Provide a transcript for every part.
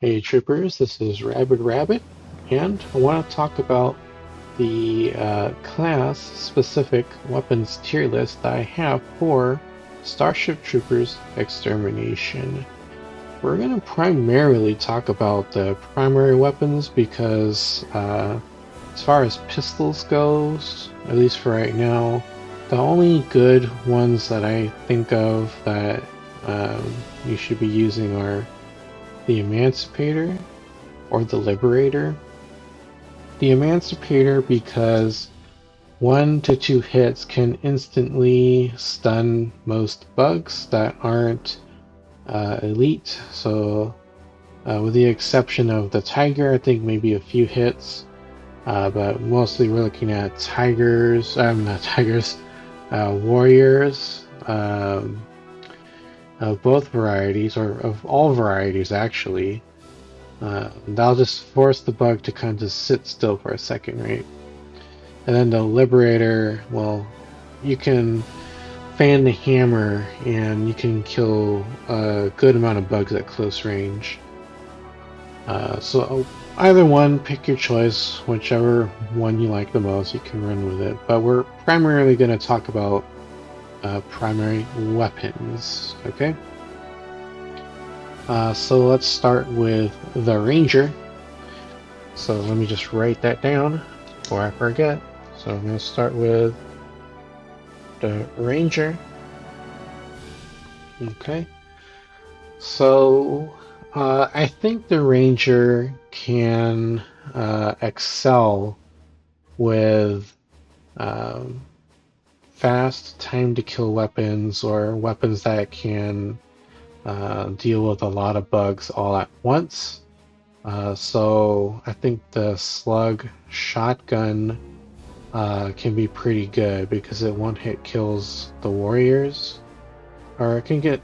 Hey troopers, this is Rabid, and I want to talk about the class-specific weapons tier list that I have for Starship Troopers Extermination. We're going to primarily talk about the primary weapons because as far as pistols goes, at least for right now, the only good ones that I think of that you should be using are the Emancipator or the Liberator. The Emancipator because 1 to 2 hits can instantly stun most bugs that aren't elite. So with the exception of the Tiger, I think maybe a few hits. But mostly we're looking at tigers, not tigers, warriors of both varieties, or of all varieties actually. That'll just force the bug to kind of just sit still for a second, right? And then the Liberator, well, you can fan the hammer and you can kill a good amount of bugs at close range. So either one, pick your choice, whichever one you like the most, you can run with it. But we're primarily going to talk about primary weapons, okay? So let's start with the Ranger. So let me just write that down before I forget. So I'm going to start with the Ranger. Okay. So I think the Ranger can excel with um, fast time to kill weapons or weapons that can deal with a lot of bugs all at once. So I think the slug shotgun can be pretty good because it one-hit kills the warriors, or it could get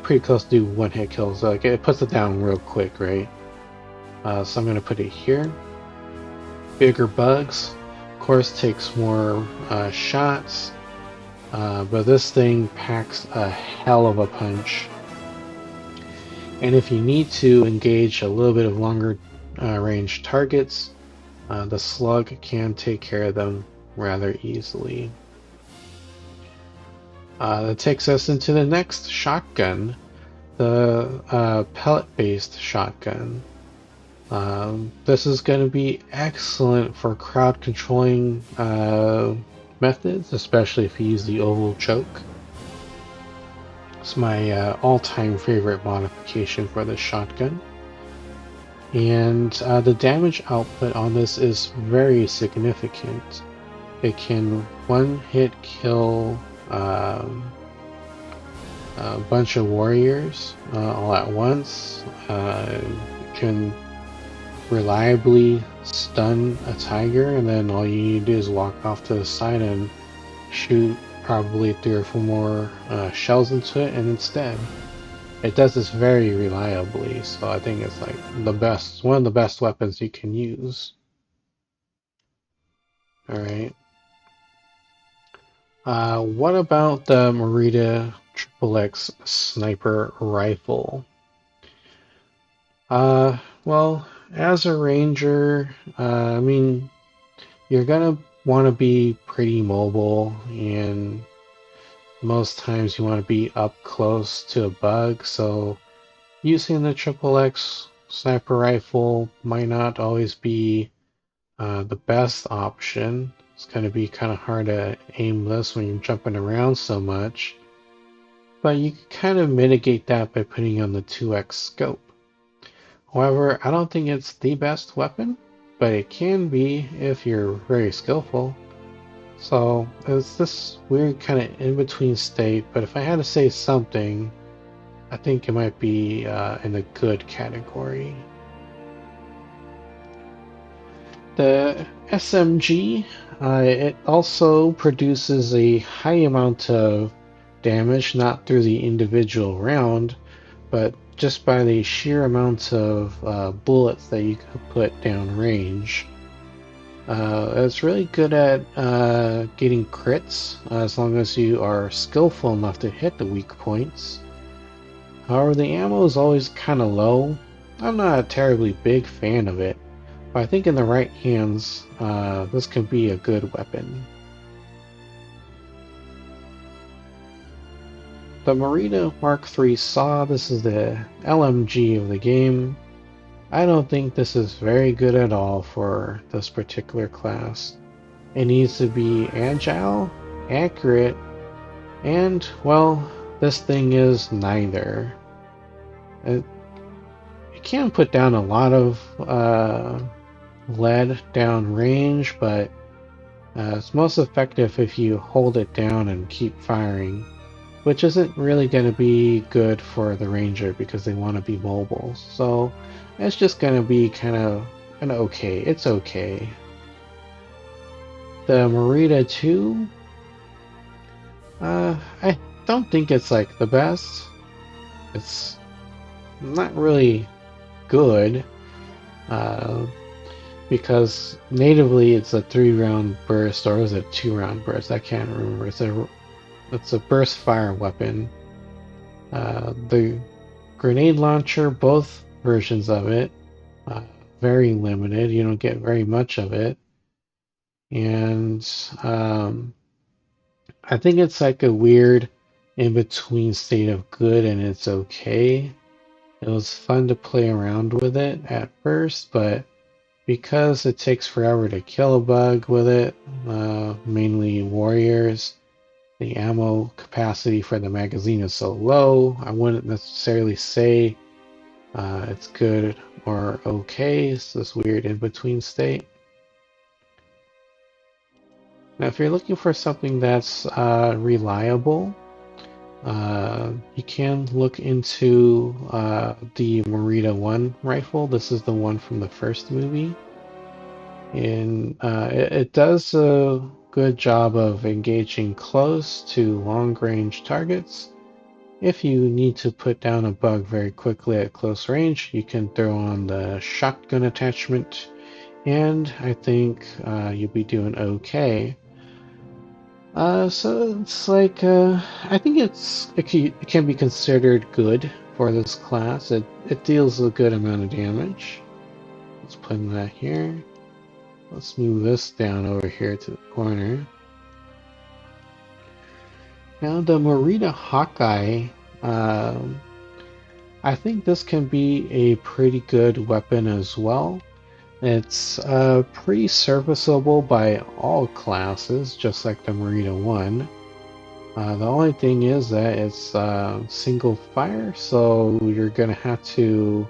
pretty close to do one-hit kills. Like it puts it down real quick, right? So I'm gonna put it here. Bigger bugs, of course, takes more shots, but this thing packs a hell of a punch. And if you need to engage a little bit of longer range targets, the slug can take care of them rather easily. That takes us into the next shotgun, the pellet-based shotgun. This is going to be excellent for crowd controlling methods, especially if you use the oval choke. It's my all-time favorite modification for this shotgun. And the damage output on this is very significant. It can one-hit kill a bunch of warriors all at once. It can reliably stun a tiger, and then all you need to do is walk off to the side and shoot probably 3 or 4 more shells into it, and it's dead. It does this very reliably, so I think it's like one of the best weapons you can use. Alright. What about the Merida XXX sniper rifle? Well, as a ranger, I mean, you're gonna want to be pretty mobile, and most times you want to be up close to a bug, so using the XXX sniper rifle might not always be the best option. It's going to be kind of hard to aim this when you're jumping around so much, but you can kind of mitigate that by putting on the 2x scope. However, I don't think it's the best weapon, but it can be if you're very skillful. So it's this weird kind of in-between state, but if I had to say something, I think it might be in the good category. The SMG, it also produces a high amount of damage, not through the individual round, but just by the sheer amount of bullets that you can put down range. It's really good at getting crits as long as you are skillful enough to hit the weak points. However, the ammo is always kind of low, I'm not a terribly big fan of it, but I think in the right hands, this can be a good weapon. The Marina Mark III Saw, this is the LMG of the game. I don't think this is very good at all for this particular class. It needs to be agile, accurate, and, well, this thing is neither. It, it can put down a lot of lead down range, but it's most effective if you hold it down and keep firing, which isn't really going to be good for the Ranger because they want to be mobile. So it's just going to be kind of an okay. It's okay. The Merida 2, I don't think it's like the best. It's not really good because natively it's a 3-round burst, or is it 2-round burst? I can't remember. It's a burst fire weapon. The grenade launcher, both versions of it, very limited. You don't get very much of it. And I think it's like a weird in-between state of good and it's okay. It was fun to play around with it at first, but because it takes forever to kill a bug with it, mainly warriors, the ammo capacity for the magazine is so low, I wouldn't necessarily say it's good or okay. It's this weird in-between state. Now, if you're looking for something that's reliable, you can look into the Merida 1 rifle. This is the one from the first movie. And it does a good job of engaging close to long-range targets. If you need to put down a bug very quickly at close range, you can throw on the shotgun attachment, and I think you'll be doing okay. So it's like, I think it can be considered good for this class. It deals a good amount of damage. Let's put that here. Let's move this down over here to the corner. Now the Merida Hawkeye, I think this can be a pretty good weapon as well. It's pretty serviceable by all classes, just like the Merida 1. The only thing is that it's single fire, so you're going to have to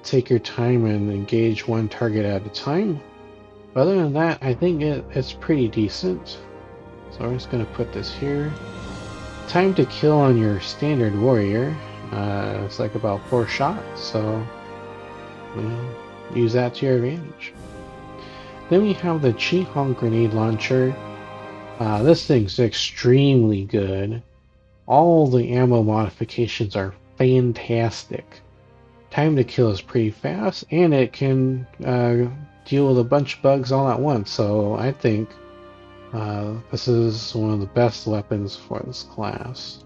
take your time and engage one target at a time. But other than that, I think it's pretty decent. So we're just going to put this here. Time to kill on your standard warrior. It's like about 4 shots, so use that to your advantage. Then we have the Chi-Hong grenade launcher. This thing's extremely good. All the ammo modifications are fantastic. Time to kill is pretty fast, and it can deal with a bunch of bugs all at once, so I think this is one of the best weapons for this class.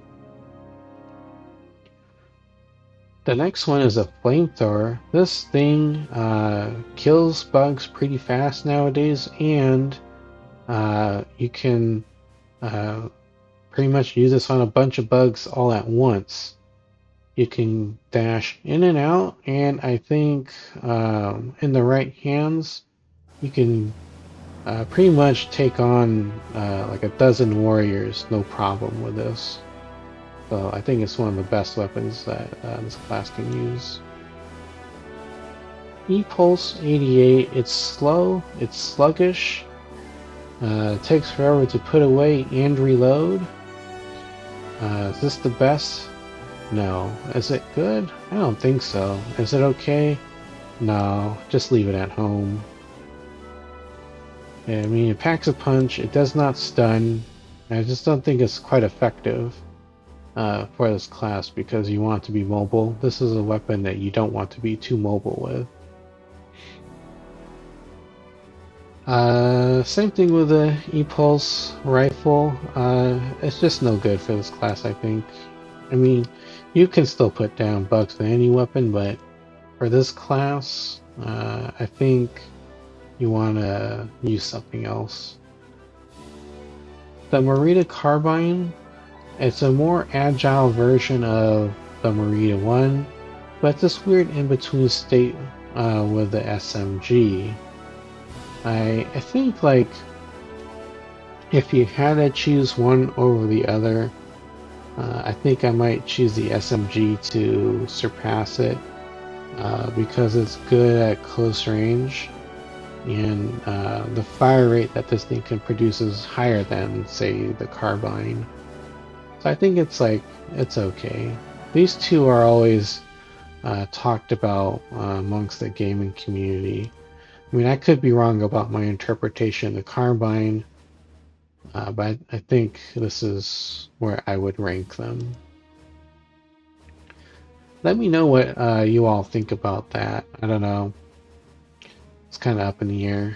The next one is a flamethrower. This thing kills bugs pretty fast nowadays, and you can pretty much use this on a bunch of bugs all at once. You can dash in and out, and I think in the right hands, you can pretty much take on like a dozen warriors, no problem with this. So I think it's one of the best weapons that this class can use. E-Pulse 88, it's slow, it's sluggish, it takes forever to put away and reload. Is this the best? No. Is it good? I don't think so. Is it okay? No. Just leave it at home. I mean, it packs a punch. It does not stun. I just don't think it's quite effective for this class because you want to be mobile. This is a weapon that you don't want to be too mobile with. Same thing with the E-Pulse rifle. It's just no good for this class, I think. I mean, you can still put down bugs with any weapon, but For this class, I think you want to use something else. The Merida Carbine, it's a more agile version of the Merida 1, but it's this weird in-between state with the SMG. I think like if you had to choose one over the other, I think I might choose the SMG to surpass it because it's good at close range, and the fire rate that this thing can produce is higher than, say, the carbine. So I think it's okay. These two are always talked about amongst the gaming community. I mean, I could be wrong about my interpretation of the carbine, but I think this is where I would rank them. Let me know what you all think about that. I don't know. It's kind of up in the air.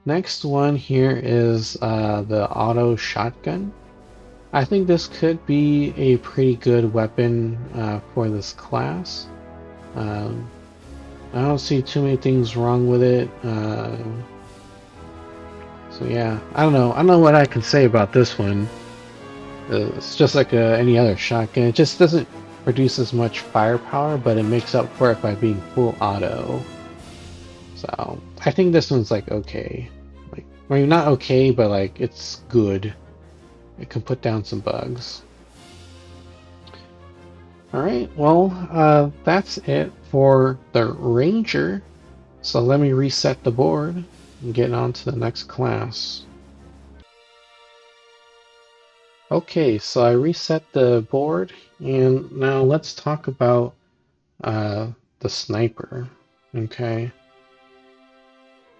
Next one here is the auto shotgun. I think this could be a pretty good weapon for this class. I don't see too many things wrong with it. So yeah, I don't know. I don't know what I can say about this one. It's just like any other shotgun. It just doesn't produce as much firepower, but it makes up for it by being full auto. So I think this one's like okay. Like, I mean, not okay, but like it's good. It can put down some bugs. Alright, well, that's it for the Ranger. So let me reset the board and get on to the next class. Okay, so I reset the board, and now let's talk about the sniper. Okay.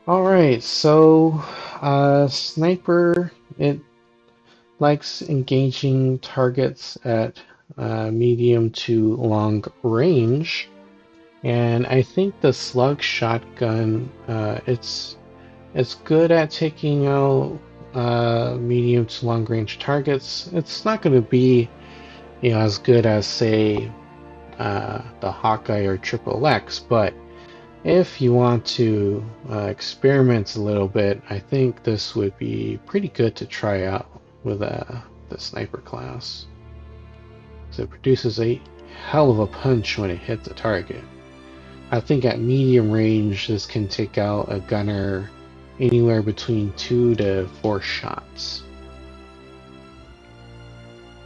Alright, so sniper, it likes engaging targets at medium to long range, and I think the slug shotgun it's good at taking out medium to long range targets. It's not going to be as good as say the Hawkeye or Triple X, but if you want to experiment a little bit, I think this would be pretty good to try out with the sniper class. So it produces a hell of a punch when it hits a target. I think at medium range, this can take out a gunner anywhere between 2 to 4 shots.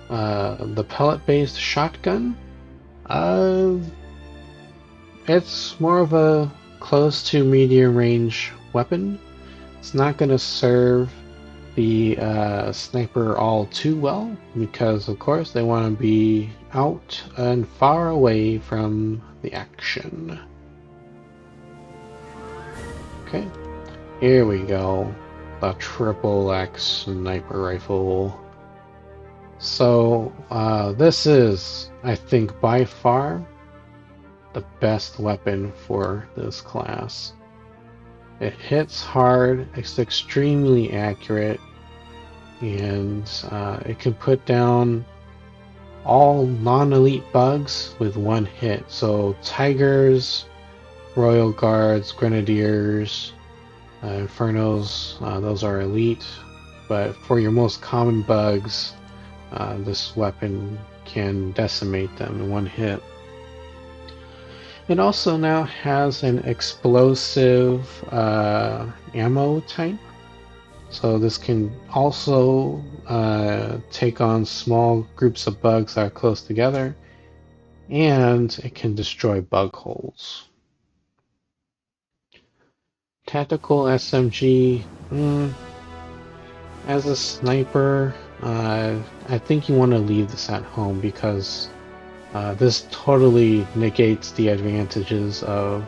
The pellet-based shotgun, it's more of a close to medium range weapon. It's not going to serve the sniper all too well because, of course, they want to be out and far away from the action. Okay, here we go. The Triple X sniper rifle. So this is, I think, by far the best weapon for this class. It hits hard, it's extremely accurate, and it can put down all non-elite bugs with one hit. So tigers, royal guards, grenadiers, infernos, those are elite, but for your most common bugs, this weapon can decimate them in one hit. It also now has an explosive ammo type, so this can also take on small groups of bugs that are close together, and it can destroy bug holes. Tactical SMG, as a sniper, I think you want to leave this at home because this totally negates the advantages of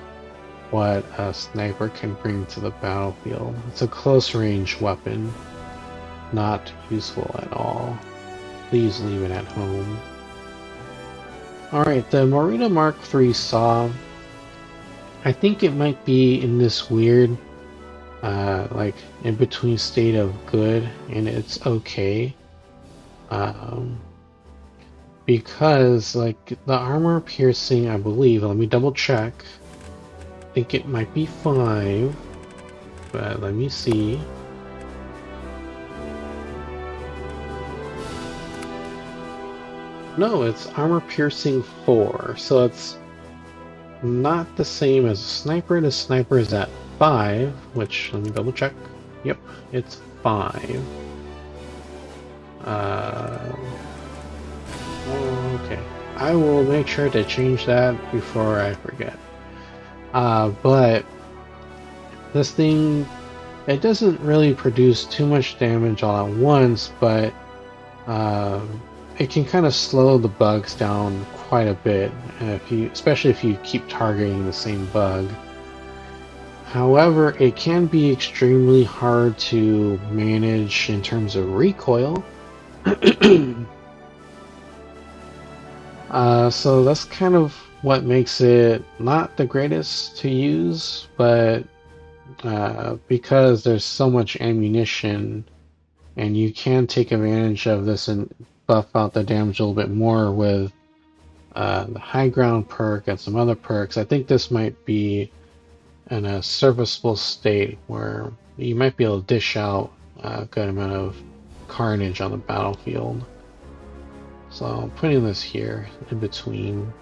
what a sniper can bring to the battlefield. It's a close-range weapon, not useful at all. Please leave it at home. Alright, the Morita Mark III saw, I think it might be in this weird, like, in-between state of good and it's okay. because like the armor piercing, I believe, let me double check. I think it might be 5, but let me see. No, it's armor piercing 4, so it's not the same as a sniper. The sniper is at 5, which, let me double check. Yep, it's 5. Okay. I will make sure to change that before I forget. But this thing, it doesn't really produce too much damage all at once, but it can kind of slow the bugs down quite a bit, especially if you keep targeting the same bug. However, it can be extremely hard to manage in terms of recoil. So that's kind of what makes it not the greatest to use, but because there's so much ammunition, and you can take advantage of this and buff out the damage a little bit more with the high ground perk and some other perks. I think this might be in a serviceable state where you might be able to dish out a good amount of carnage on the battlefield. So I'm putting this here in between.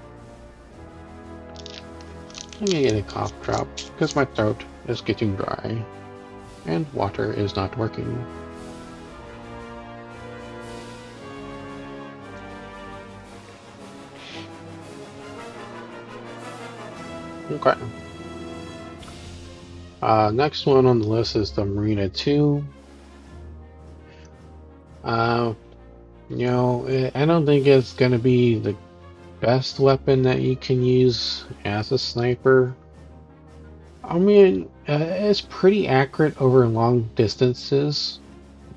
I'm gonna get a cough drop because my throat is getting dry and water is not working. Okay. Next one on the list is the Marina 2. I don't think it's gonna be the best weapon that you can use as a sniper. I mean, it's pretty accurate over long distances,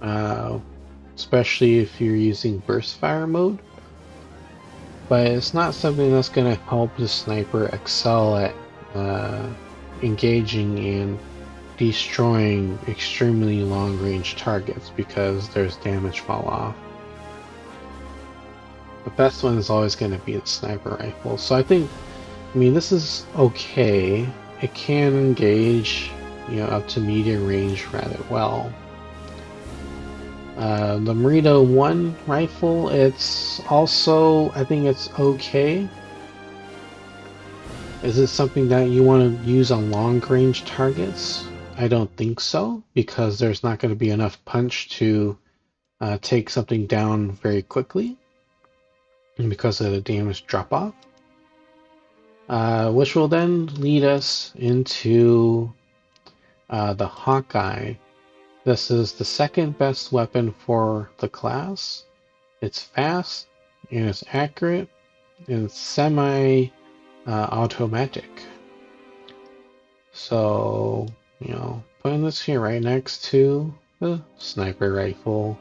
uh, especially if you're using burst fire mode. But it's not something that's going to help the sniper excel at engaging and destroying extremely long range targets because there's damage fall off. The best one is always going to be the sniper rifle. So I mean, this is okay. It can engage, up to medium range rather well. The Merito 1 rifle, it's also, I think it's okay. Is it something that you want to use on long range targets? I don't think so, because there's not going to be enough punch to take something down very quickly, and because of the damage drop off. Which will then lead us into the Hawkeye. This is the second best weapon for the class. It's fast, and it's accurate, and it's semi-automatic. So, putting this here right next to the sniper rifle.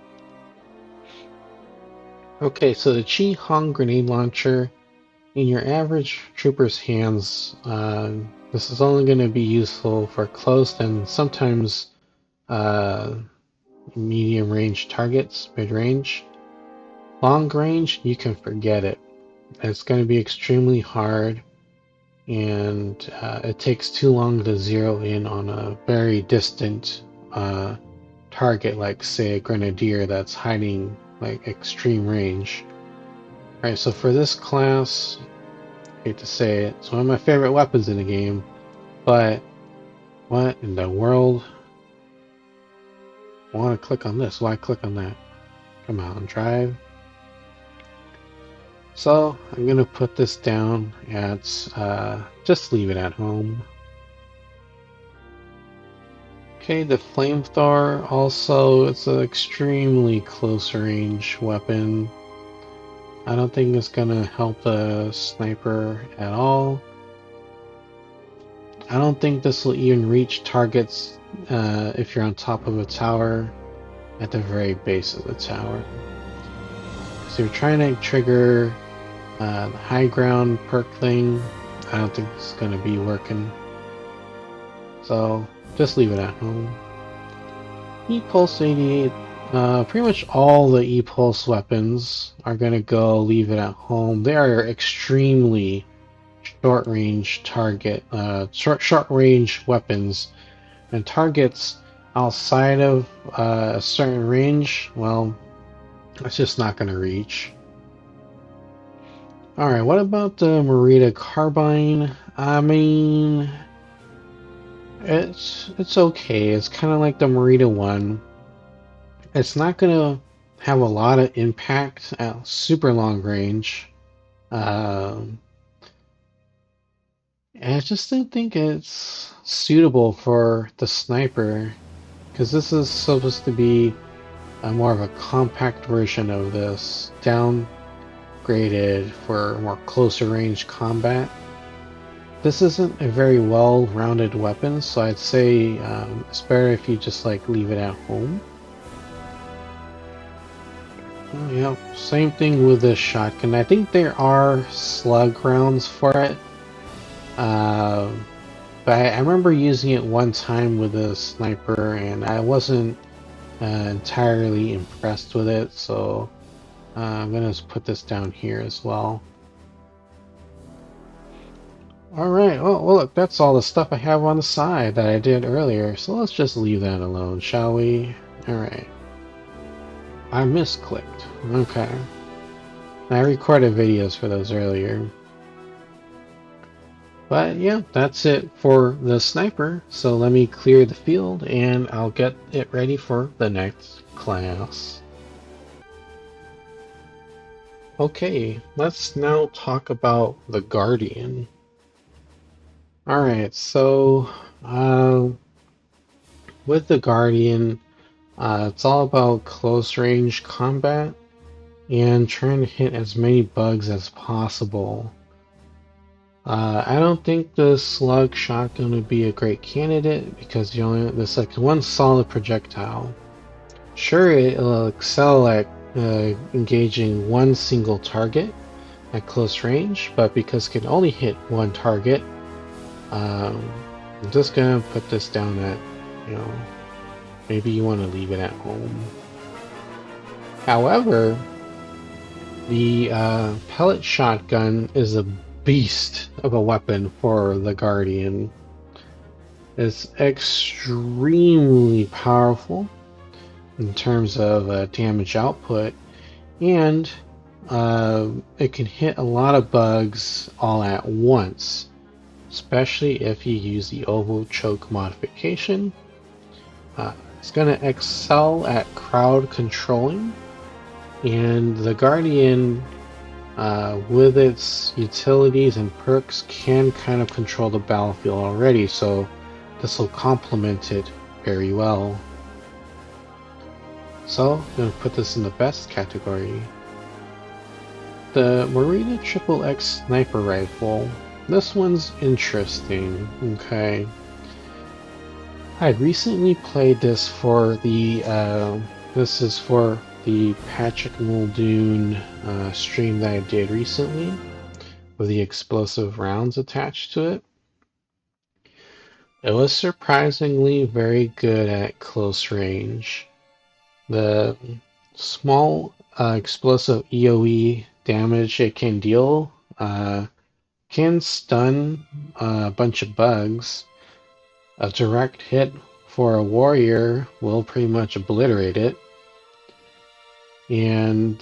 Okay, so the Chi Hong grenade launcher, in your average trooper's hands, this is only going to be useful for close and sometimes medium range targets, mid range. Long range, you can forget it. It's going to be extremely hard, and it takes too long to zero in on a very distant target, like say a grenadier that's hiding like extreme range. Alright, so for this class, I hate to say it, it's one of my favorite weapons in the game, but what in the world? I want to click on this. Why click on that? Come on, drive. So I'm going to put this down at, just leave it at home. Okay, the flamethrower also, it's an extremely close range weapon. I don't think it's going to help the sniper at all. I don't think this will even reach targets if you're on top of a tower at the very base of the tower. So you're trying to trigger the high ground perk thing. I don't think it's going to be working. So just leave it at home. Heat Pulse 88, Pretty much all the E-Pulse weapons are gonna go leave it at home. They are extremely short-range target, short-range weapons, and targets outside of a certain range, well, it's just not gonna reach. Alright, what about the Merida Carbine? I mean, it's okay. It's kind of like the Merida one. It's not gonna have a lot of impact at super long range. Um, and I just don't think it's suitable for the sniper, because this is supposed to be a more of a compact version of this, downgraded for more closer range combat. This isn't a very well-rounded weapon, so I'd say it's better if you just like leave it at home. Oh, yeah, same thing with the shotgun. I think there are slug rounds for it, uh, but I remember using it one time with a sniper, and I wasn't entirely impressed with it. So I'm gonna just put this down here as well. Alright, well look, that's all the stuff I have on the side that I did earlier, so let's just leave that alone, shall we? Alright. I misclicked. Okay. I recorded videos for those earlier. But yeah, that's it for the sniper, so let me clear the field and I'll get it ready for the next class. Okay, let's now talk about the Guardian. Alright, so with the Guardian, it's all about close range combat and trying to hit as many bugs as possible. I don't think the slug shotgun would be a great candidate because there's like one solid projectile. Sure, it'll excel at engaging one single target at close range, but because it can only hit one target, I'm just gonna put this down at, maybe you want to leave it at home. However, the pellet shotgun is a beast of a weapon for the Guardian. It's extremely powerful in terms of damage output, and it can hit a lot of bugs all at once, especially if you use the oval choke modification. It's going to excel at crowd controlling, and the Guardian, with its utilities and perks, can kind of control the battlefield already, so this will complement it very well. So I'm going to put this in the best category. The Merida XXX Sniper Rifle. This one's interesting, okay. I recently played this for the, this is for the Patrick Muldoon stream that I did recently, with the explosive rounds attached to it. It was surprisingly very good at close range. The small explosive EOE damage it can deal can stun a bunch of bugs. A direct hit for a warrior will pretty much obliterate it. And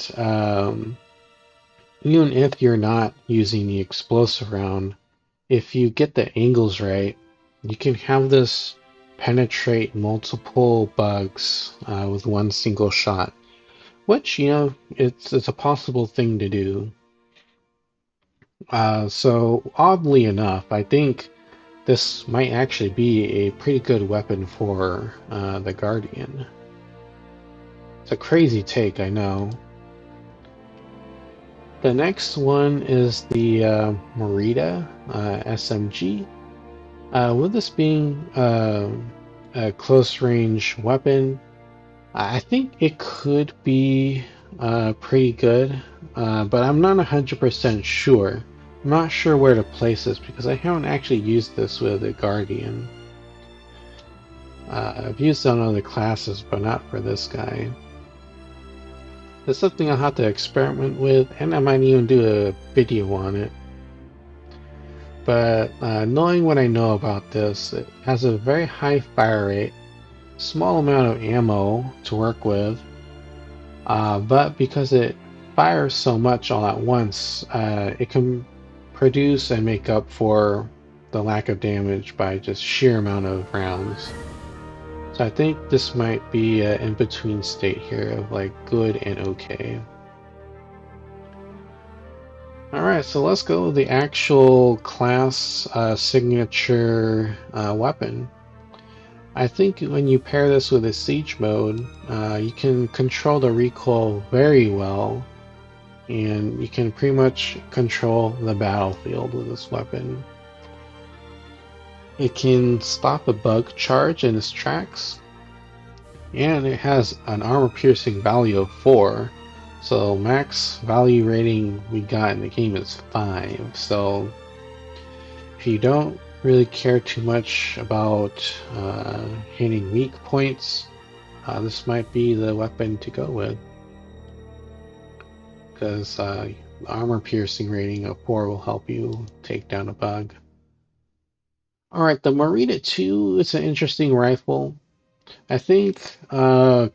even if you're not using the explosive round, if you get the angles right, you can have this penetrate multiple bugs with one single shot, which, it's a possible thing to do. So oddly enough, I think this might actually be a pretty good weapon for the Guardian. It's a crazy take, I know. The next one is the Merida SMG. With this being a close-range weapon, I think it could be pretty good, but I'm not 100% sure. I'm not sure where to place this because I haven't actually used this with a Guardian. I've used it on other classes, but not for this guy. It's something I'll have to experiment with, and I might even do a video on it. But knowing what I know about this, it has a very high fire rate, small amount of ammo to work with, but because it fires so much all at once, it can produce and make up for the lack of damage by just sheer amount of rounds. So I think this might be an in-between state here of like good and okay. Alright, so let's go with the actual class signature weapon. I think when you pair this with a siege mode, you can control the recoil very well, and you can pretty much control the battlefield with this weapon. It can stop a bug charge in its tracks, and it has an armor-piercing value of 4. So max value rating we got in the game is 5. So if you don't really care too much about hitting weak points, this might be the weapon to go with. Because the armor piercing rating of 4 will help you take down a bug. Alright, the Marita 2 is an interesting rifle. I think when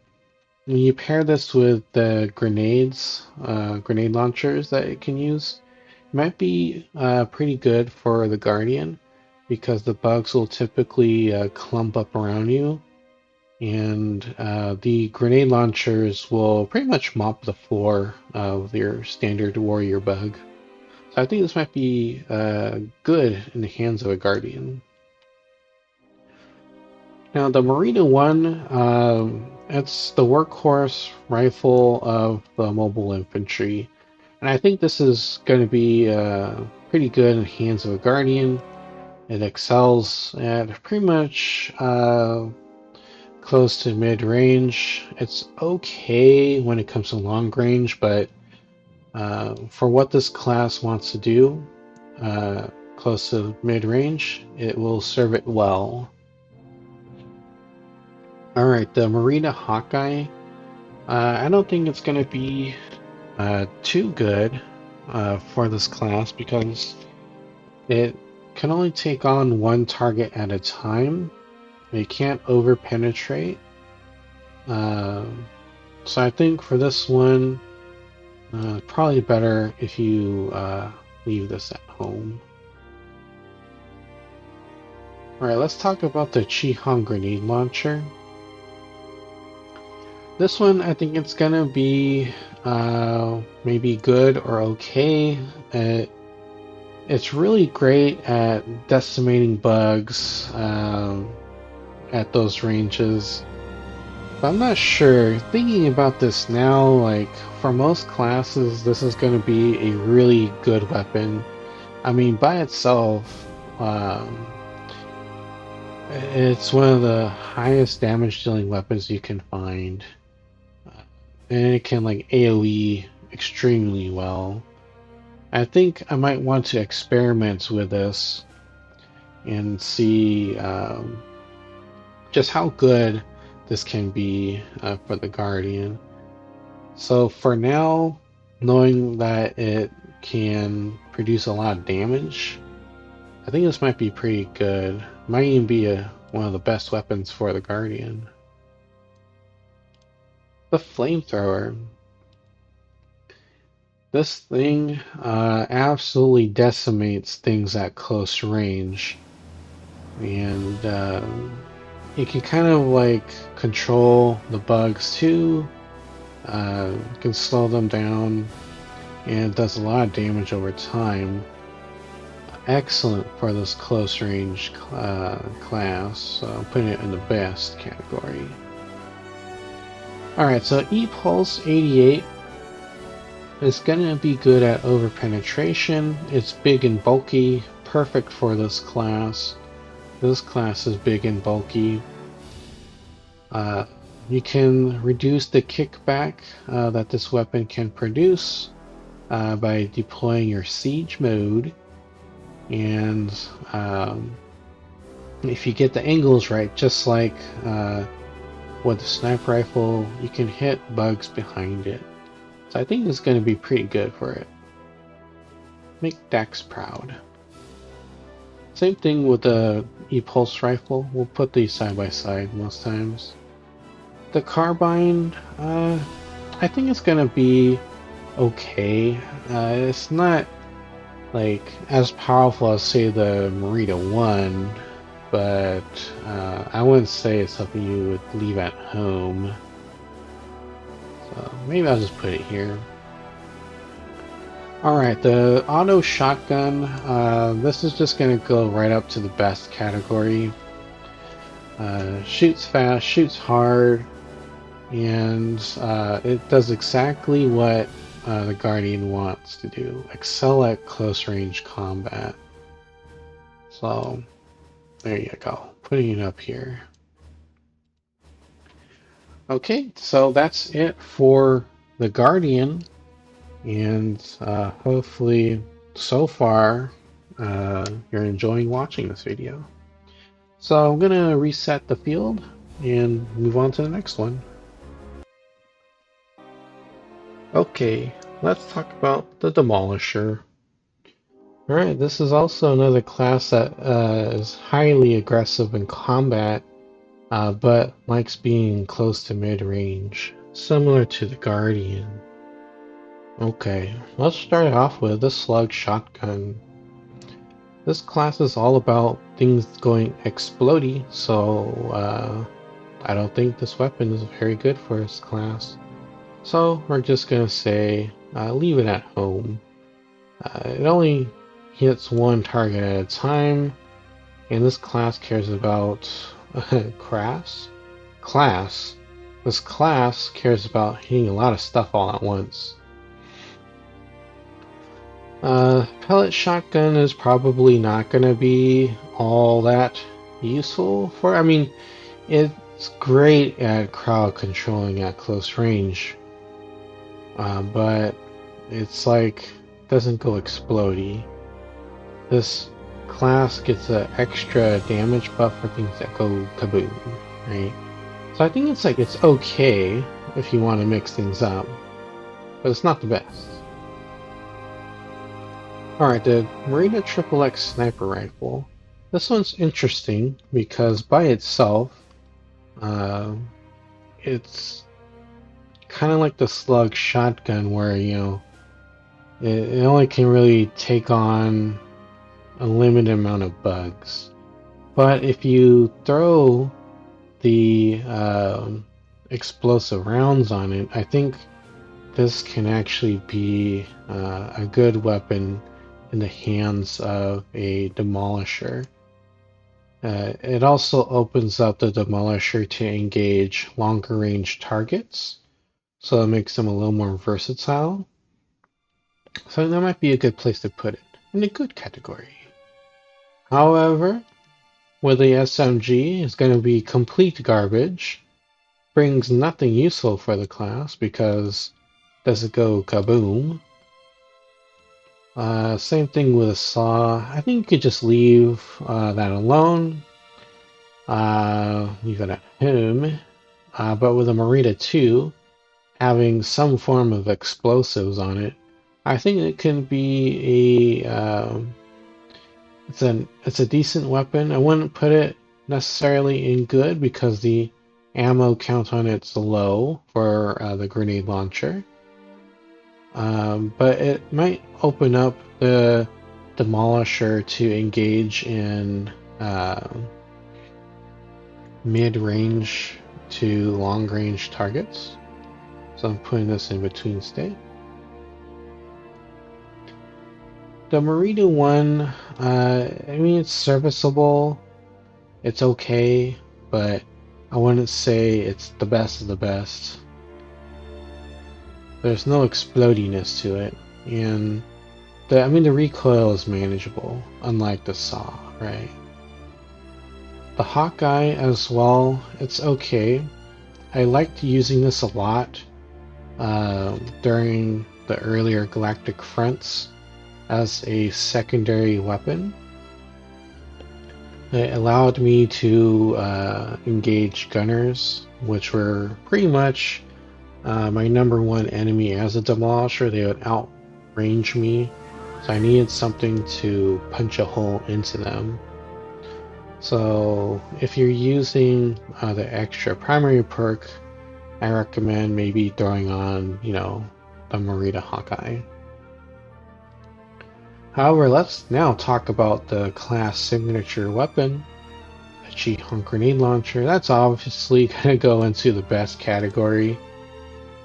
you pair this with the grenade launchers that it can use, it might be pretty good for the Guardian, because the bugs will typically clump up around you, and the grenade launchers will pretty much mop the floor of your standard warrior bug. So I think this might be good in the hands of a Guardian. Now the Marina 1, it's the workhorse rifle of the mobile infantry. And I think this is going to be pretty good in the hands of a Guardian. It excels at pretty much close to mid-range. It's okay when it comes to long range, but for what this class wants to do, close to mid-range, it will serve it well. Alright, the Marina Hawkeye. I don't think it's going to be too good for this class, because it can only take on one target at a time. It can't over-penetrate. So I think for this one, probably better if you leave this at home. Alright, let's talk about the Chi-Han grenade launcher. This one, I think it's gonna be maybe good or okay. It's really great at decimating bugs at those ranges. But I'm not sure. Thinking about this now, like, for most classes, this is going to be a really good weapon. I mean, by itself, it's one of the highest damage dealing weapons you can find. And it can, like, AoE extremely well. I think I might want to experiment with this and see just how good this can be for the Guardian. So for now, knowing that it can produce a lot of damage, I think this might be pretty good. Might even be one of the best weapons for the Guardian. The flamethrower. This thing absolutely decimates things at close range, and it can kind of like control the bugs too. Can slow them down, and it does a lot of damage over time. Excellent for this close range class, so I'm putting it in the best category. Alright, so E-Pulse 88 is gonna be good at over penetration. It's big and bulky, perfect for this class. This class is big and bulky. You can reduce the kickback that this weapon can produce by deploying your siege mode, and if you get the angles right, just like with the sniper rifle, you can hit bugs behind it. So I think it's going to be pretty good for it. Make Dax proud. Same thing with the E-Pulse rifle. We'll put these side by side most times. The carbine, I think it's gonna be okay. It's not like as powerful as say the Merida 1, but I wouldn't say it's something you would leave at home. So maybe I'll just put it here. Alright, the auto shotgun, this is just gonna go right up to the best category. Shoots fast, shoots hard, and it does exactly what the Guardian wants to do. Excel at close range combat. So, there you go. Putting it up here. Okay, so that's it for the Guardian. And hopefully, so far, you're enjoying watching this video. So I'm going to reset the field and move on to the next one. Okay, let's talk about the Demolisher. Alright, this is also another class that is highly aggressive in combat, but likes being close to mid-range, similar to the Guardian. Okay, let's start off with the Slug Shotgun. This class is all about things going explodey, so I don't think this weapon is very good for this class. So we're just gonna say leave it at home. It only hits one target at a time, and this class cares about class. This class cares about hitting a lot of stuff all at once. Pellet shotgun is probably not gonna be all that useful for. I mean, it's great at crowd controlling at close range. But it's like doesn't go explodey. This class gets an extra damage buff for things that go kaboom, right? So I think it's okay if you want to mix things up, but it's not the best. Alright, the Marina XXX Sniper Rifle. This one's interesting because by itself, it's kind of like the Slug Shotgun where, you know, it only can really take on a limited amount of bugs. But if you throw the explosive rounds on it, I think this can actually be a good weapon in the hands of a Demolisher. It also opens up the Demolisher to engage longer range targets, so it makes them a little more versatile. So that might be a good place to put it, in a good category. However, with the SMG, it's going to be complete garbage. Brings nothing useful for the class because does it go kaboom? Same thing with a saw. I think you could just leave that alone. Leave it at home. But with a Marita 2, having some form of explosives on it, I think it can be a it's a decent weapon. I wouldn't put it necessarily in good because the ammo count on it's low for the grenade launcher. But it might open up the Demolisher to engage in mid-range to long-range targets. So I'm putting this in between state. The Marita 1, I mean, it's serviceable. It's okay, but I wouldn't say it's the best of the best. There's no explodiness to it, and the recoil is manageable, unlike the saw, right? The Hawkeye as well, it's okay. I liked using this a lot during the earlier Galactic Fronts as a secondary weapon. It allowed me to engage gunners, which were pretty much My number one enemy as a Demolisher, they would outrange me, so I needed something to punch a hole into them. So if you're using the extra primary perk, I recommend maybe throwing on, the Marita Hawkeye. However, let's now talk about the class signature weapon, the Chi-Hunk Grenade Launcher. That's obviously going to go into the best category.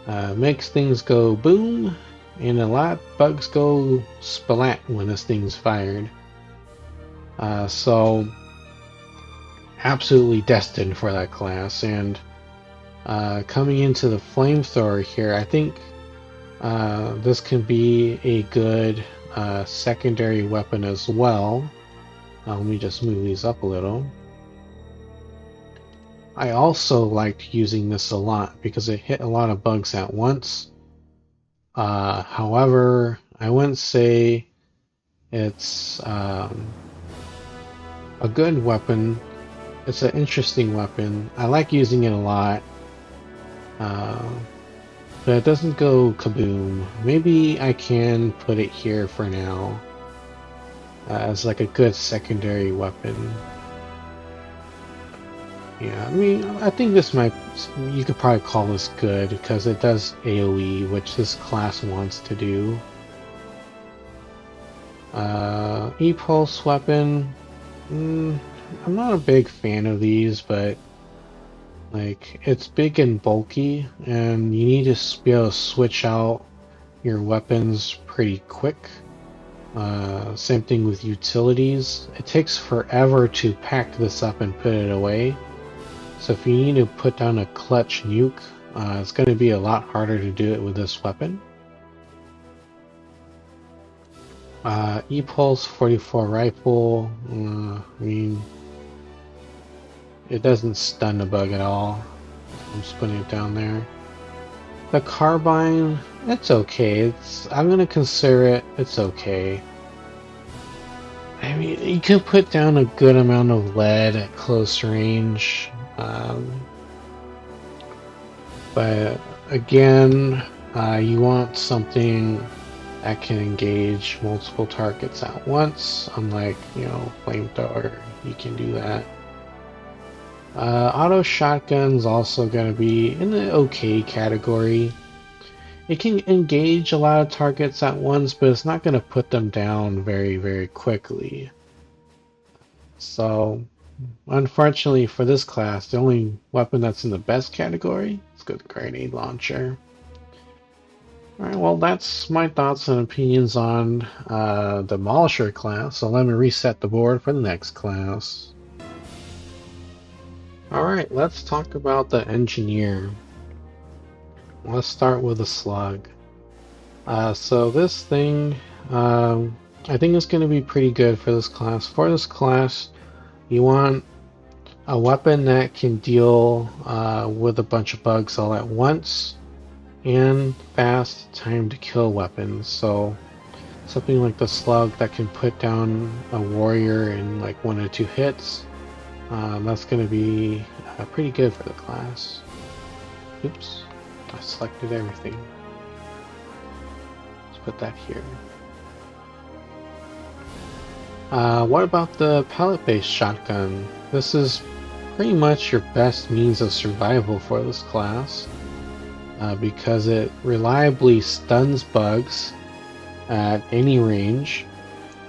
Makes things go boom, and a lot of bugs go splat when this thing's fired. So, absolutely destined for that class. And coming into the flamethrower here, I think this can be a good secondary weapon as well. Let me just move these up a little. I also liked using this a lot because it hit a lot of bugs at once. However, I wouldn't say it's a good weapon. It's an interesting weapon. I like using it a lot. Uh, but it doesn't go kaboom. Maybe I can put it here for now as like a good secondary weapon. Yeah, I mean, I think this might, you could probably call this good because it does AoE, which this class wants to do. E-Pulse weapon, I'm not a big fan of these, but like it's big and bulky, and you need to be able to switch out your weapons pretty quick. Same thing with utilities. It takes forever to pack this up and put it away. So if you need to put down a clutch nuke, it's going to be a lot harder to do it with this weapon. E-Pulse 44 rifle, I mean, it doesn't stun a bug at all. I'm just putting it down there. The carbine, it's okay. I'm going to consider it, it's okay. I mean, you could put down a good amount of lead at close range. But again, you want something that can engage multiple targets at once, unlike, flamethrower, you can do that. Auto shotgun's also going to be in the okay category. It can engage a lot of targets at once, but it's not going to put them down very, very quickly. So, unfortunately for this class, the only weapon that's in the best category is the grenade launcher. Alright, well that's my thoughts and opinions on the Demolisher class, so let me reset the board for the next class. Alright, let's talk about the Engineer. Let's start with the Slug. So this thing, I think it's going to be pretty good for this class. For this class, you want a weapon that can deal with a bunch of bugs all at once, and fast time to kill weapons. So something like the Slug that can put down a warrior in like 1 or 2 hits. That's going to be pretty good for the class. Oops, I selected everything. Let's put that here. What about the pellet-based shotgun? This is pretty much your best means of survival for this class. Because it reliably stuns bugs at any range.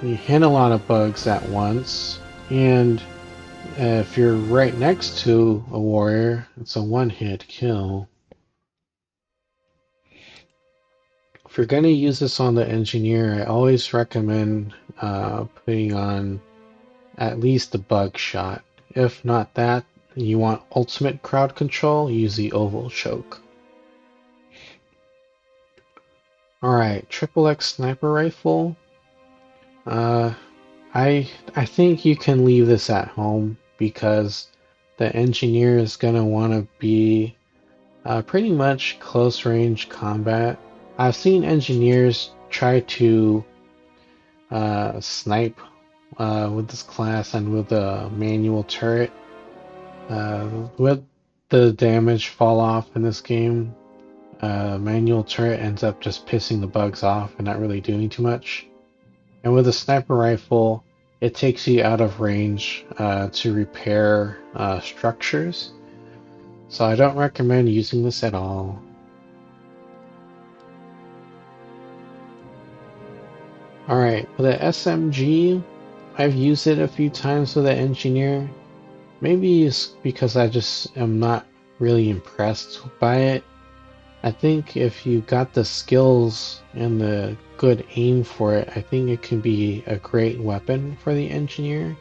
You hit a lot of bugs at once, and if you're right next to a warrior, it's a one-hit kill. If you're going to use this on the Engineer, I always recommend putting on at least the bug shot. If not that, you want ultimate crowd control, use the oval choke. Alright, XXX sniper rifle. I think you can leave this at home because the Engineer is going to want to be pretty much close range combat. I've seen Engineers try to snipe with this class and with a manual turret. With the damage fall off in this game, Manual turret ends up just pissing the bugs off and not really doing too much. And with a sniper rifle, it takes you out of range to repair structures. So I don't recommend using this at all. Alright, with the SMG, I've used it a few times with the engineer. Maybe it's because I just am not really impressed by it. I think if you got the skills and the good aim for it, I think it can be a great weapon for the engineer.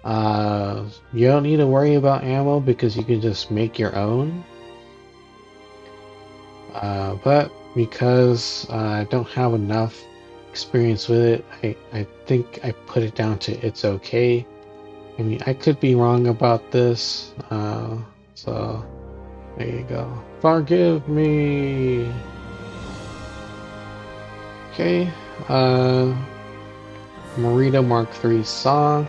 You don't need to worry about ammo because you can just make your own. But because I don't have enough experience with it, I think I put it down to it's okay. I mean, I could be wrong about this, so there you go. Forgive me! Okay, Marita Mark III Saw.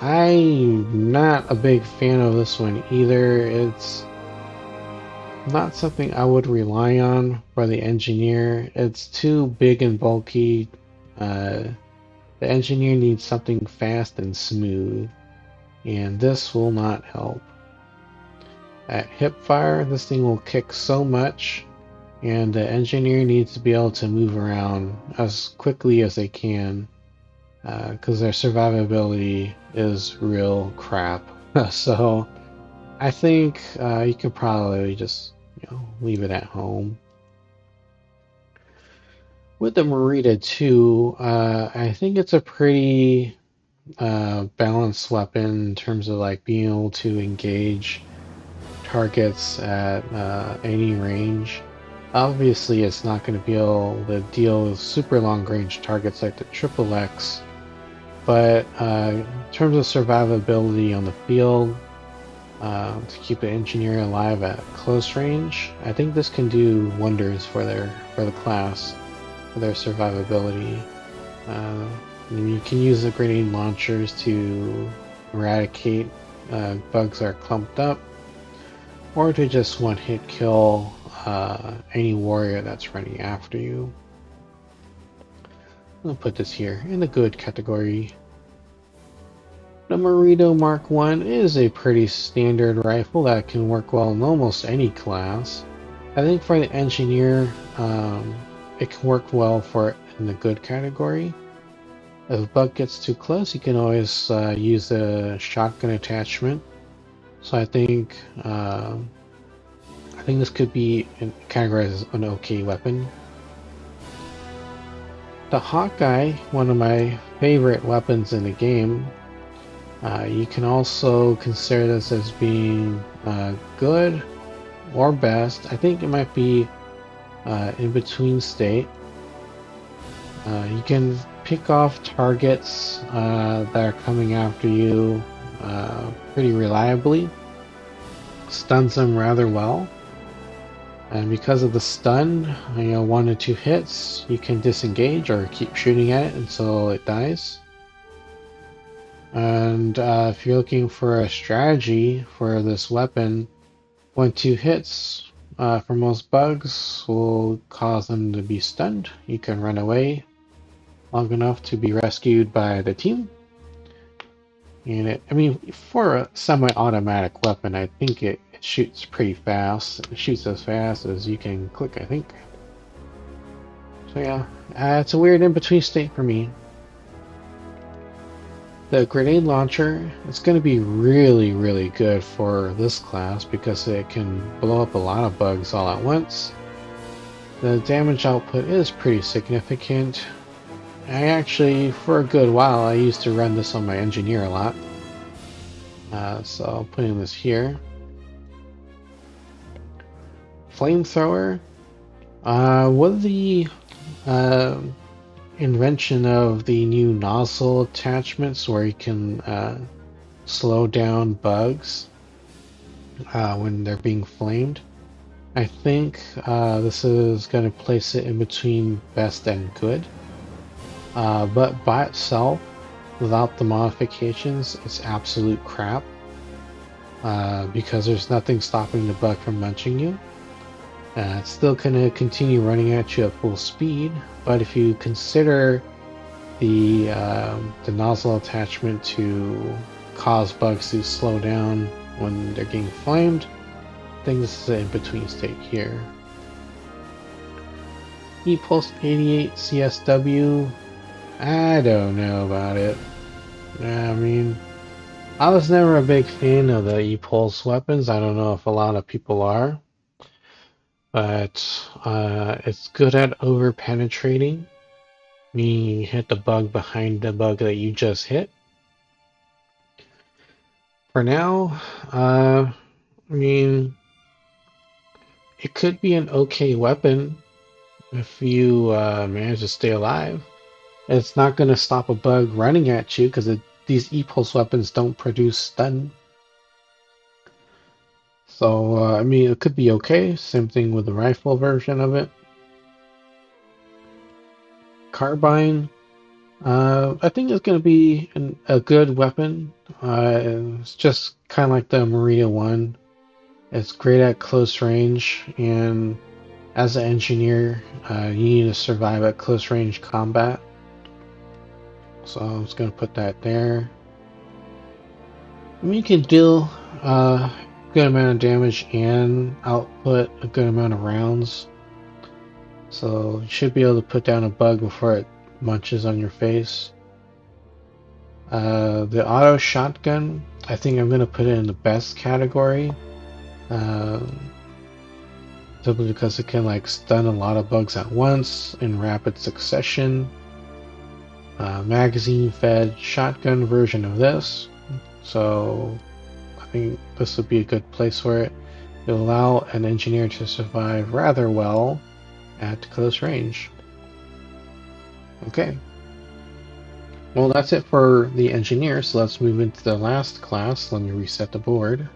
I'm not a big fan of this one either. It's not something I would rely on for the engineer. It's too big and bulky. The engineer needs something fast and smooth, and this will not help. At hip fire, this thing will kick so much, and the engineer needs to be able to move around as quickly as they can, because their survivability is real crap. So I think you could probably just leave it at home. With the Marita 2, I think it's a pretty balanced weapon in terms of like being able to engage targets at any range. Obviously, it's not going to be able to deal with super long range targets like the Triple X, but in terms of survivability on the field, to keep the engineer alive at close range, I think this can do wonders for the class, for their survivability. You can use the grenade launchers to eradicate bugs that are clumped up, or to just one-hit kill any warrior that's running after you. I'll put this here in the good category. The Marito Mark I is a pretty standard rifle that can work well in almost any class. I think for the engineer, it can work well for it in the good category. If a bug gets too close, you can always use the shotgun attachment. So I think this could be categorized as an okay weapon. The Hawkeye, one of my favorite weapons in the game. You can also consider this as being good or best. I think it might be in between state. You can pick off targets that are coming after you pretty reliably. Stuns them rather well. And because of the stun, 1 to 2 hits, you can disengage or keep shooting at it until it dies. And if you're looking for a strategy for this weapon, 1-2 hits for most bugs will cause them to be stunned. You can run away long enough to be rescued by the team. And for a semi-automatic weapon, I think it shoots pretty fast. It shoots as fast as you can click, I think. So yeah, it's a weird in-between state for me. The grenade launcher is going to be really, really good for this class because it can blow up a lot of bugs all at once. The damage output is pretty significant. I actually, for a good while, I used to run this on my engineer a lot. So putting this here. Flamethrower. With the invention of the new nozzle attachments where you can slow down bugs when they're being flamed, I think this is going to place it in between best and good. But by itself, without the modifications, it's absolute crap because there's nothing stopping the bug from munching you. It's still going to continue running at you at full speed, but if you consider the nozzle attachment to cause bugs to slow down when they're getting flamed, I think this is an in-between state here. E-Pulse 88 CSW, I don't know about it. I mean, I was never a big fan of the E-Pulse weapons. I don't know if a lot of people are, but it's good at over-penetrating, meaning you hit the bug behind the bug that you just hit. For now, I mean, it could be an okay weapon if you manage to stay alive. It's not going to stop a bug running at you because these E-Pulse weapons don't produce stun. So, I mean, it could be okay. Same thing with the rifle version of it. Carbine, I think it's going to be a good weapon. It's just kind of like the Marina one. It's great at close range, and as an engineer, you need to survive at close range combat. So I'm just going to put that there. I mean, you can deal a good amount of damage and output a good amount of rounds. So you should be able to put down a bug before it munches on your face. The auto shotgun, I think I'm going to put it in the best category. Simply because it can like stun a lot of bugs at once in rapid succession. Magazine fed shotgun version of this. So I think this would be a good place for it. It'll allow an engineer to survive rather well at close range. Okay. Well, that's it for the engineer, so let's move into the last class. Let me reset the board.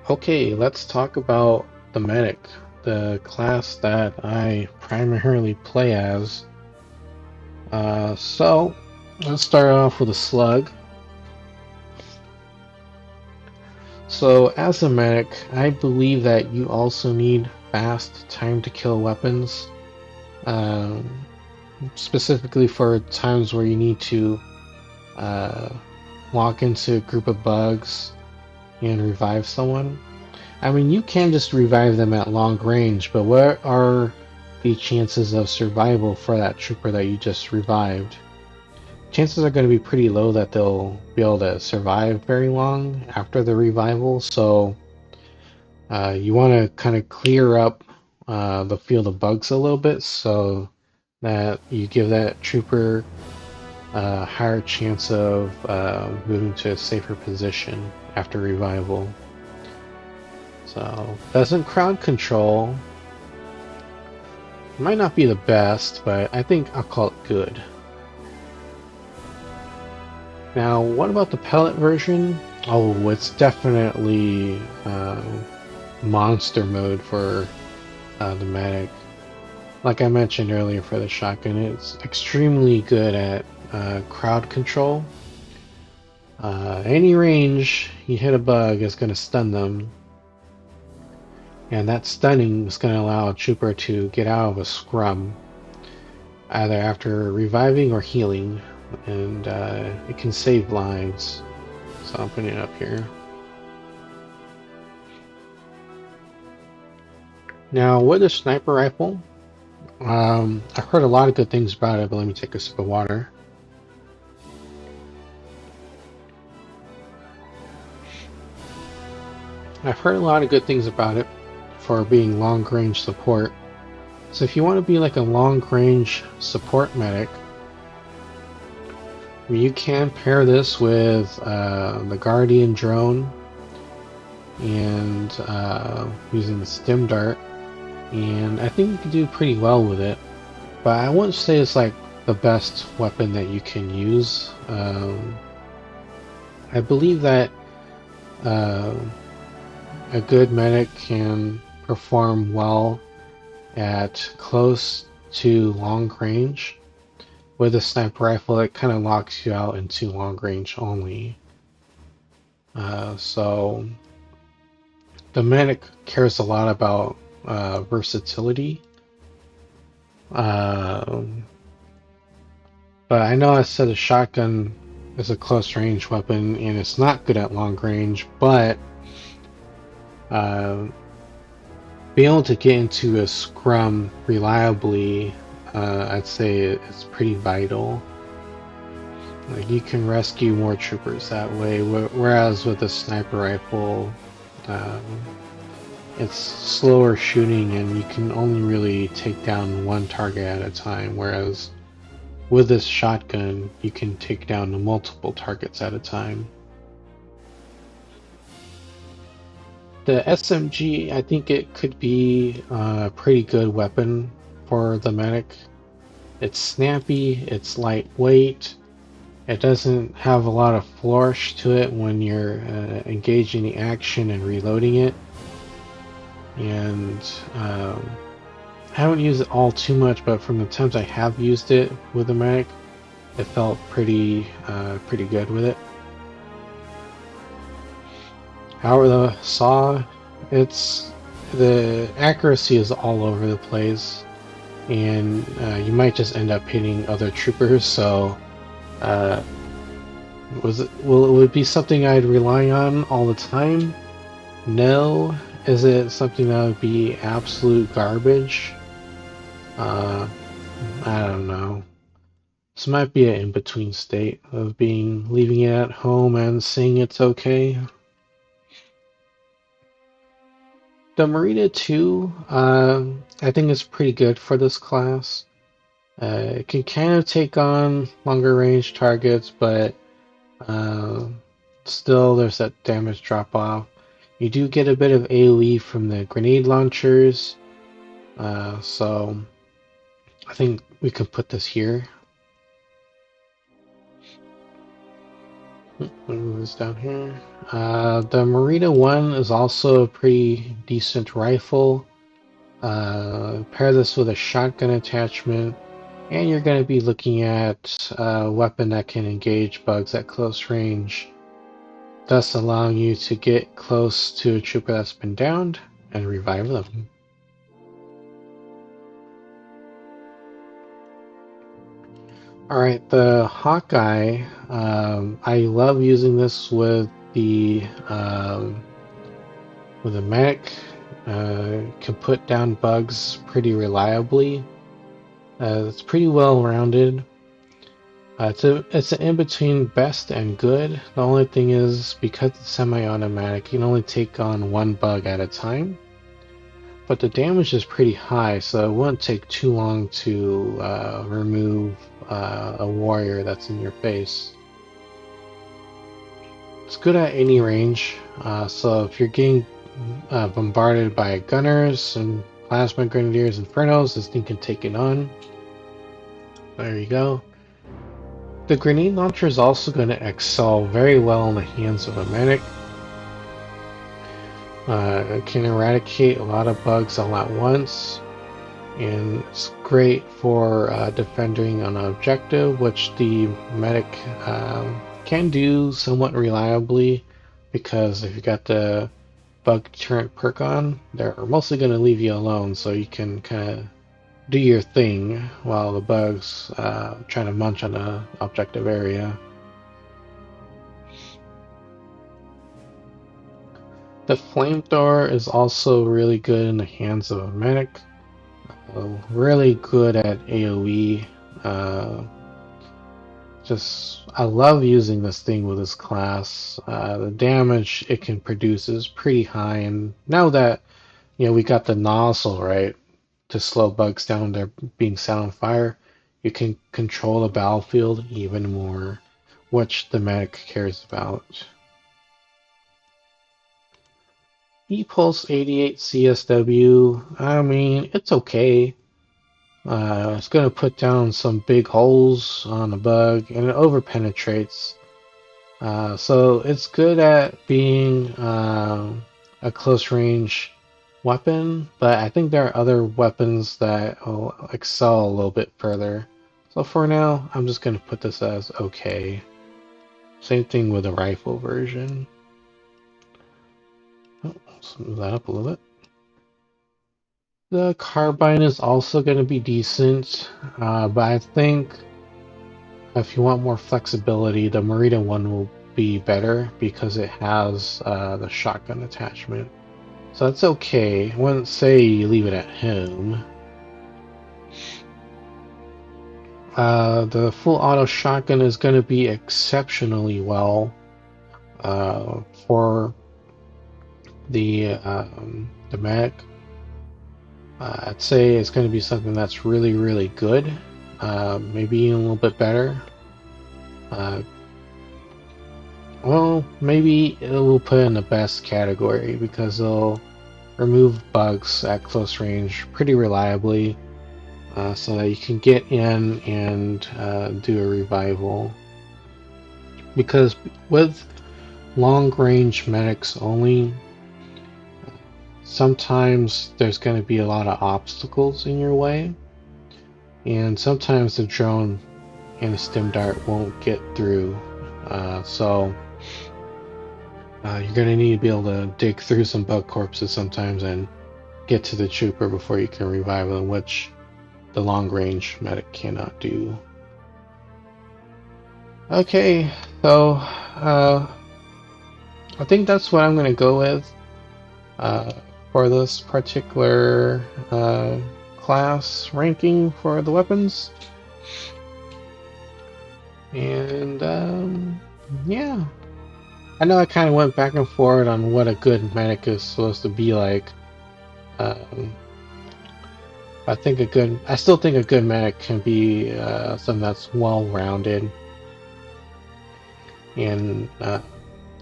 Okay, let's talk about the medic, the class that I primarily play as. So, let's start off with a slug. So, as a medic, I believe that you also need fast time to kill weapons. Specifically for times where you need to walk into a group of bugs and revive someone. I mean, you can just revive them at long range, but what are the chances of survival for that trooper that you just revived? Chances are going to be pretty low that they'll be able to survive very long after the revival, so you want to kind of clear up the field of bugs a little bit so that you give that trooper a higher chance of moving to a safer position after revival. So, doesn't crowd control. Might not be the best, but I think I'll call it good. Now, what about the pellet version? Oh, it's definitely monster mode for the medic. Like I mentioned earlier for the shotgun, it's extremely good at crowd control. Any range you hit a bug is going to stun them. And that stunning is going to allow a trooper to get out of a scrum, either after reviving or healing, and it can save lives. So I'm putting it up here. Now, with a sniper rifle, I've heard a lot of good things about it, but let me take a sip of water. I've heard a lot of good things about it for being long-range support. So if you want to be like a long-range support medic, you can pair this with the Guardian drone and using the stim dart, and I think you can do pretty well with it. But I wouldn't say it's like the best weapon that you can use. I believe that a good medic can perform well at close to long range. With a sniper rifle, it kind of locks you out into long range only. So the medic cares a lot about versatility. Um, but I know I said a shotgun is a close range weapon and it's not good at long range, but uh, being able to get into a scrum reliably, I'd say it's pretty vital. Like you can rescue more troopers that way, whereas with a sniper rifle, um, it's slower shooting and you can only really take down one target at a time, whereas with this shotgun, you can take down multiple targets at a time. The SMG, I think it could be a pretty good weapon for the medic. It's snappy, it's lightweight, it doesn't have a lot of flourish to it when you're engaging the action and reloading it. And I haven't used it all too much, but from the times I have used it with the medic, it felt pretty good with it. However, the saw, the accuracy is all over the place, and you might just end up hitting other troopers. So, uh, will it be something I'd rely on all the time? No. Is it something that would be absolute garbage? Uh, I don't know. This might be an in-between state of leaving it at home and saying it's okay. The Marina 2, I think is pretty good for this class. It can kind of take on longer range targets, but uh, still there's that damage drop off. You do get a bit of AoE from the grenade launchers, so I think we can put this here. Let me move this down here. The Marina 1 is also a pretty decent rifle. Pair this with a shotgun attachment, and you're going to be looking at a weapon that can engage bugs at close range, thus allowing you to get close to a trooper that's been downed and revive them. Alright, the Hawkeye, I love using this with the medic. Can put down bugs pretty reliably. It's pretty well rounded. It's an in between best and good. The only thing is, because it's semi-automatic, you can only take on one bug at a time. But the damage is pretty high, so it won't take too long to remove a warrior that's in your face. It's good at any range, so if you're getting bombarded by gunners and plasma grenadiers, infernos, this thing can take it on. There you go. The grenade launcher is also going to excel very well in the hands of a medic. It can eradicate a lot of bugs all at once, and it's great for defending an objective, which the medic can do somewhat reliably, because if you got the bug deterrent perk on, they're mostly going to leave you alone, so you can kind of do your thing while the bugs trying to munch on the objective area. The flamethrower is also really good in the hands of a medic. Really good at AoE. I love using this thing with this class. The damage it can produce is pretty high, and now that we got the nozzle right to slow bugs down when they're being set on fire, you can control the battlefield even more, which the medic cares about. E-Pulse 88 CSW, I mean, it's okay. It's going to put down some big holes on the bug, and it over-penetrates. So it's good at being a close-range weapon, but I think there are other weapons that will excel a little bit further. So for now, I'm just going to put this as okay. Same thing with the rifle version. Let's move that up a little bit. The carbine is also going to be decent, but I think if you want more flexibility, the Marita one will be better because it has the shotgun attachment. So that's okay. I wouldn't say you leave it at home. The full auto shotgun is going to be exceptionally well for the medic. I'd say it's going to be something that's really, really good. Maybe even a little bit better. Well, maybe it will put in the best category because it'll remove bugs at close range pretty reliably, so that you can get in and do a revival. Because with long range medics only, sometimes there's going to be a lot of obstacles in your way, and sometimes the drone and the stim dart won't get through, so you're going to need to be able to dig through some bug corpses sometimes and get to the trooper before you can revive them, which the long range medic cannot do. Okay, so I think that's what I'm going to go with for this particular class ranking for the weapons. And yeah, I know I kind of went back and forth on what a good medic is supposed to be like. I still think a good medic can be something that's well-rounded, and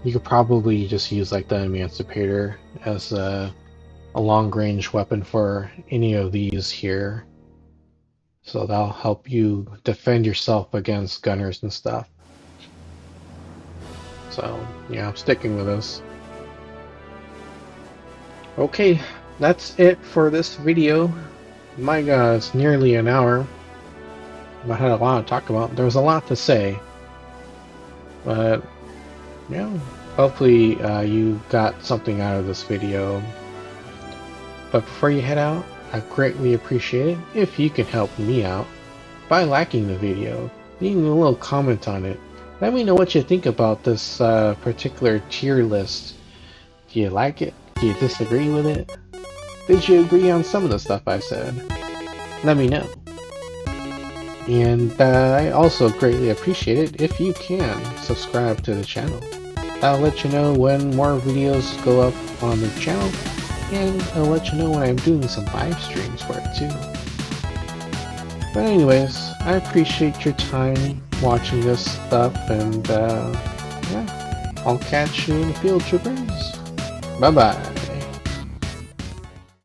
you could probably just use like the Emancipator as a long-range weapon for any of these here. So that'll help you defend yourself against gunners and stuff. So yeah, I'm sticking with this. Okay, that's it for this video. My god, it's nearly an hour. I had a lot to talk about. There was a lot to say. But yeah, hopefully you got something out of this video. But before you head out, I greatly appreciate it if you can help me out by liking the video, leaving a little comment on it. Let me know what you think about this particular tier list. Do you like it? Do you disagree with it? Did you agree on some of the stuff I said? Let me know. And I also greatly appreciate it if you can subscribe to the channel. I'll let you know when more videos go up on the channel, and I'll let you know when I'm doing some live streams for it too. But anyways, I appreciate your time watching this stuff, and yeah, I'll catch you in the field, troopers. Bye bye.